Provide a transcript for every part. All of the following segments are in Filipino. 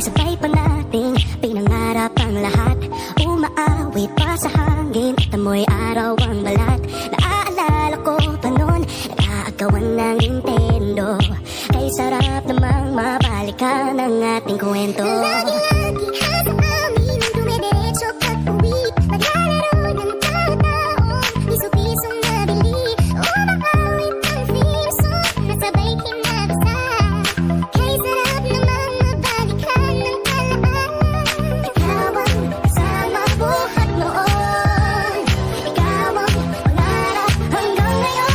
sabay pa nating pinangarap ang lahat. Umaawit pa sa hangin at amoy araw ang balat. Naaalala ko pa noon, nag-aagawan ng Nintendo. Kay sarap namang mabalikan ang ating kwento. Lagi-lagi hasa amin ang dumiretso pag-uwi. Maglalaro ng taon-taon, piso-pisong nabili. Umakawit ang theme song na sabay kinabasa. Kay sarap namang mabalikan ng alaala. Ikaw ang kasama buhat noon. Ikaw ang pangarap hanggang ngayon.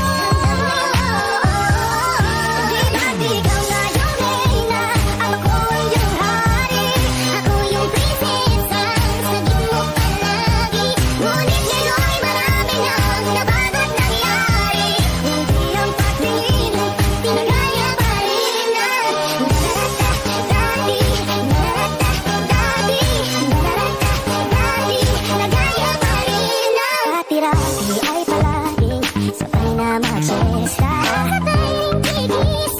Di ba't ikaw ngayon reyna, ako ang iyong hari. Ako yung prinsesa, sagip mo palagi. Ngunit ngayon'y marami nang nabago't nangyari. Hindi ang pagtingin mo, pinagaya pa rin na. Dati, nagaya pa rin na. Dati-dati ay palaging sabay na magsesta. Sabay tigis